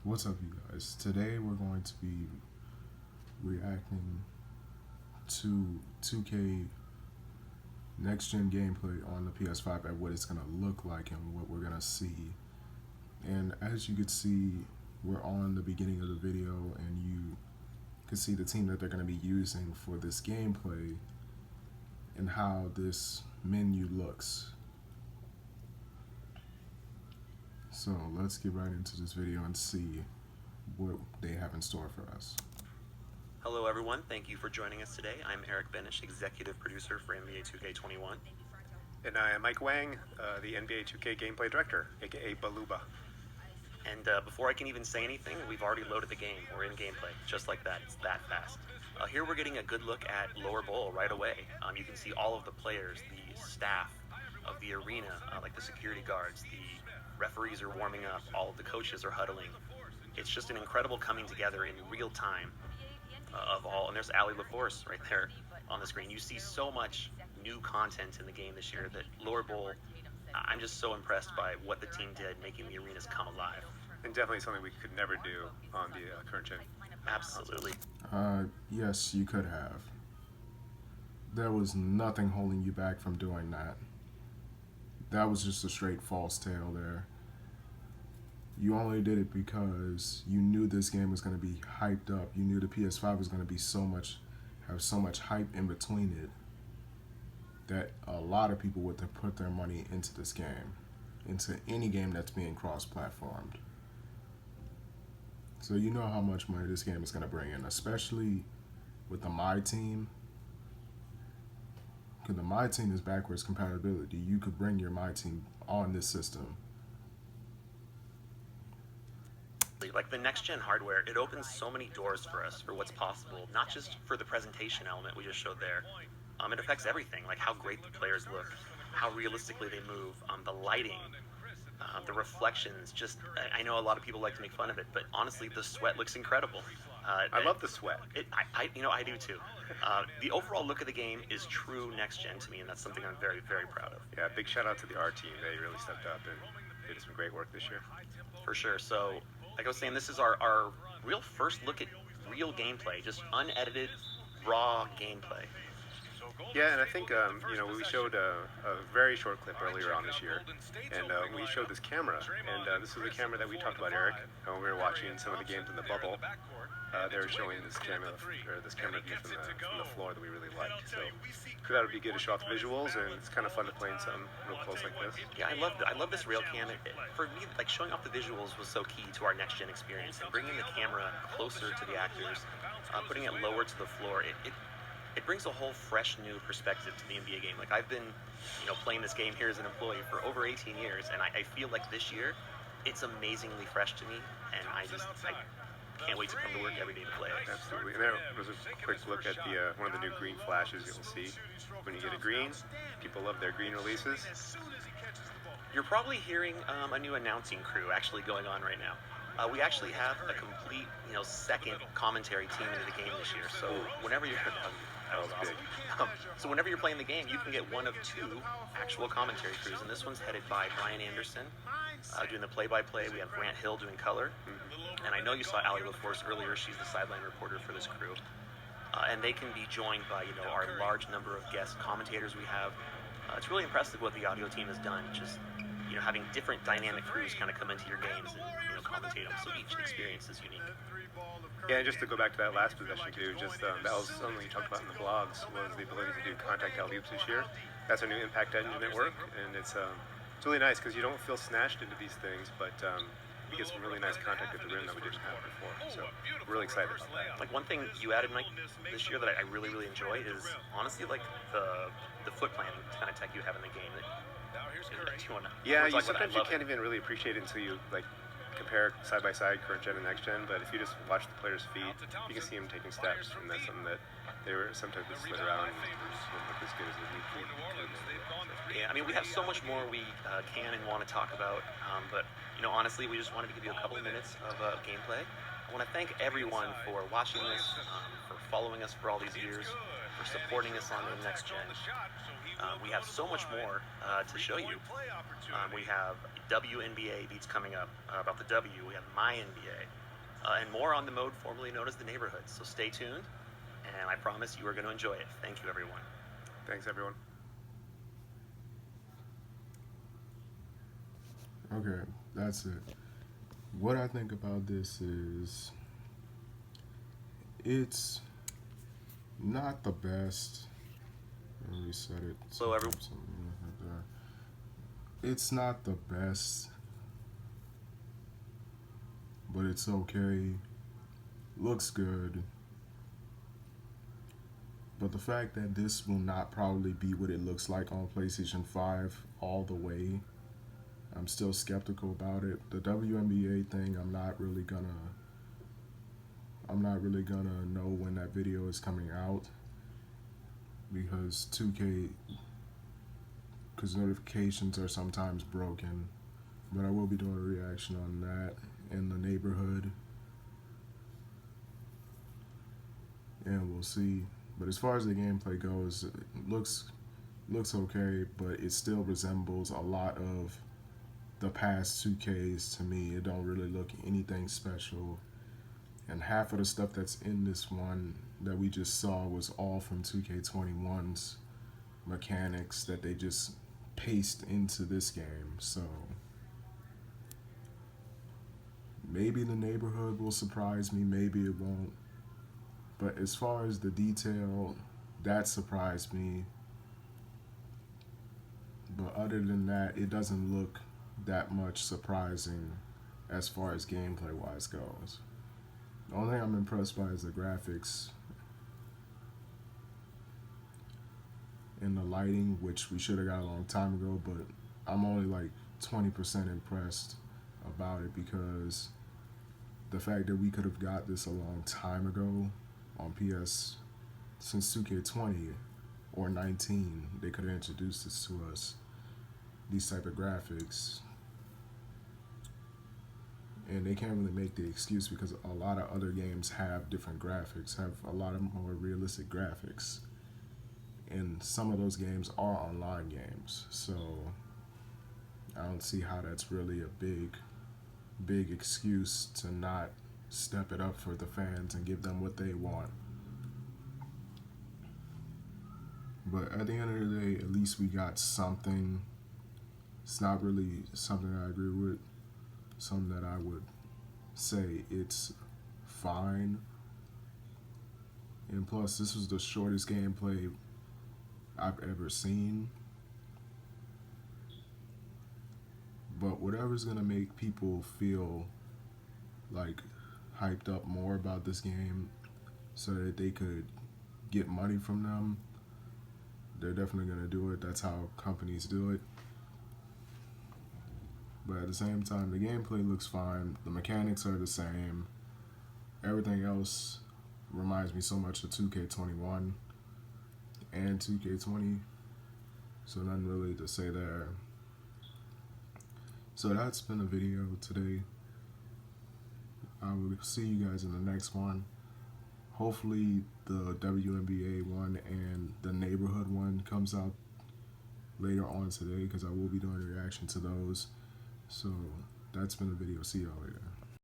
What's up, you guys? Today we're going to be reacting to 2K Next Gen gameplay on the PS5 at what it's going to look like and what we're going to see. And as you can see, we're on the beginning of the video and you can see the team that they're going to be using for this gameplay and how this menu looks. So let's get right into this video and see what they have in store for us. Hello everyone, thank you for joining us today. I'm Eric Benish, Executive Producer for Nba2k21. And I am Mike Wang, the Nba2k Gameplay Director, aka Baluba. And before I can even say anything, we've already loaded the game. We're in gameplay, just like that. It's that fast. Here we're getting a good look at Lower Bowl right away. You can see all of the players, the staff of the arena, like the security guards, the referees are warming up, all of the coaches are huddling. It's just an incredible coming together in real time of all, and there's Ali LaForce right there on the screen. You see so much new content in the game this year that Lower Bowl, I'm just so impressed by what the team did, making the arenas come alive. And definitely something we could never do on the current gen. Absolutely. Yes, you could have. There was nothing holding you back from doing that. That was just a straight false tale there. You only did it because you knew this game was going to be hyped up. You knew the PS5 was going to be have so much hype in between it that a lot of people would put their money into this game, into any game that's being cross-platformed. So you know how much money this game is going to bring in, especially with the My Team. Because the My Team is backwards compatibility. You could bring your My Team on this system. Like the next gen hardware, it opens so many doors for us for what's possible, not just for the presentation element we just showed there. It affects everything, like how great the players look, how realistically they move, the lighting, the reflections. Just, I know a lot of people like to make fun of it, but honestly, the sweat looks incredible. I love the sweat. I do too. The overall look of the game is true next gen to me, and that's something I'm very, very proud of. Yeah, big shout out to the art team. They really stepped up and did some great work this year. For sure. So, like I was saying, this is our real first look at real gameplay, just unedited, raw gameplay. Yeah, and I think, we showed a very short clip earlier on this year, and we showed this camera, and this is a camera that we talked about, Eric, when we were watching some of the games in the bubble. They were showing this camera view from the floor that we really liked, so we thought it would be good to show off the visuals, and it's kind of fun to play in something real close like this. Yeah, I love this rail cam. For me, like, showing off the visuals was so key to our next gen experience, and bringing the camera closer to the actors, putting it lower to the floor, it brings a whole fresh new perspective to the NBA game. Like, I've been, playing this game here as an employee for over 18 years, and I feel like this year, it's amazingly fresh to me, and I can't wait to come to work every day to play it. Absolutely. And there was a quick look at the one of the new green flashes you'll see. When you get a green, people love their green releases. You're probably hearing a new announcing crew actually going on right now. We actually have a complete, second commentary team into the game this year. So whenever you're so whenever you're playing the game, you can get one of two actual commentary crews, and this one's headed by Brian Anderson, doing the play-by-play. We have Grant Hill doing color, and I know you saw Ali LaForce earlier. She's the sideline reporter for this crew, and they can be joined by our large number of guest commentators we have. It's really impressive what the audio team has done. Just having different dynamic crews kind of come into your games and commentate them, so each experience is unique. Yeah, and just to go back to that last possession too, just that was something you talked about in the blogs, was the ability to do contact alley-oops this year. That's our new impact engine at work, and it's really nice because you don't feel snatched into these things, but you get some really nice contact at the rim that we didn't have before. So we're really excited about that. Like, one thing you added, Mike, this year that I really, really enjoy is honestly like the foot plan kind of tech you have in the game. Yeah, sometimes you can't even really appreciate it until you compare side by side current gen and next gen, but if you just watch the players' feet, you can see them taking steps, and that's something that they were sometimes slid around and wouldn't look as good as the new feet. Yeah, I mean, we have so much more we can and want to talk about, but honestly, we just wanted to give you a couple of minutes of gameplay. I want to thank everyone for watching this, for following us for all these years, for supporting us on the Next Gen. We have so much more to show you. We have WNBA beats coming up about the W. We have My NBA. And more on the mode formerly known as the Neighborhood. So stay tuned, and I promise you are going to enjoy it. Thank you, everyone. Thanks, everyone. Okay, that's it. What I think about this is it's not the best. Let me reset it. Hello, everyone. It's not the best, but it's okay. Looks good. But the fact that this will not probably be what it looks like on PlayStation 5 all the way, I'm still skeptical about it. The WNBA thing, I'm not really gonna know when that video is coming out, because 2K, because notifications are sometimes broken. But I will be doing a reaction on that in the Neighborhood, and we'll see. But as far as the gameplay goes, it looks okay, but it still resembles a lot of the past 2Ks to me. It don't really look anything special, and half of the stuff that's in this one that we just saw was all from 2K21's mechanics that they just paste into this game. So maybe the Neighborhood will surprise me, maybe it won't. But as far as the detail, that surprised me. But other than that, it doesn't look that much surprising as far as gameplay wise goes. The only thing I'm impressed by is the graphics and the lighting, which we should have got a long time ago, but I'm only like 20% impressed about it, because the fact that we could have got this a long time ago on PS, since 2K20 or 19, they could have introduced this to us, these type of graphics. And they can't really make the excuse, because a lot of other games have different graphics, have a lot of more realistic graphics. And some of those games are online games, so I don't see how that's really a big excuse to not step it up for the fans and give them what they want. But at the end of the day, at least we got something. It's not really something I agree with, something that I would say it's fine. And plus, this was the shortest gameplay I've ever seen. But whatever's gonna make people feel like hyped up more about this game so that they could get money from them, they're definitely gonna do it. That's how companies do it. But at the same time, the gameplay looks fine. The mechanics are the same. Everything else reminds me so much of 2K21 and 2K20. So nothing really to say there. So that's been the video today. I will see you guys in the next one. Hopefully the WNBA one and the Neighborhood one comes out later on today, because I will be doing a reaction to those. So that's been the video. See y'all later.